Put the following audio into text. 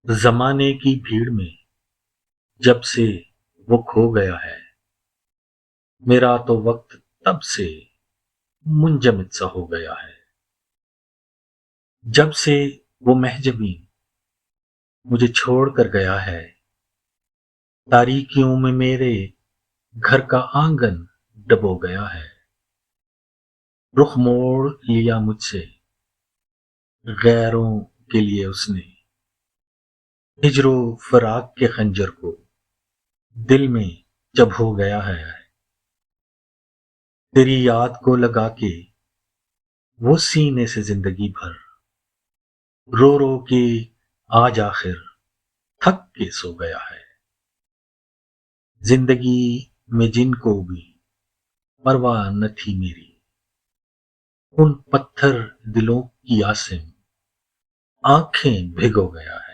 زمانے کی بھیڑ میں جب سے وہ کھو گیا ہے، میرا تو وقت تب سے منجمد سا ہو گیا ہے۔ جب سے وہ محجبیں مجھے چھوڑ کر گیا ہے، تاریکیوں میں میرے گھر کا آنگن ڈبو گیا ہے۔ رخ موڑ لیا مجھ سے غیروں کے لیے اس نے، ہجر و فراق کے خنجر کو دل میں جب ہو گیا ہے۔ تیری یاد کو لگا کے وہ سینے سے زندگی بھر رو رو کے آج آخر تھک کے سو گیا ہے۔ زندگی میں جن کو بھی پرواہ نہ تھی میری، ان پتھر دلوں کی آسم آنکھیں بھگو گیا ہے۔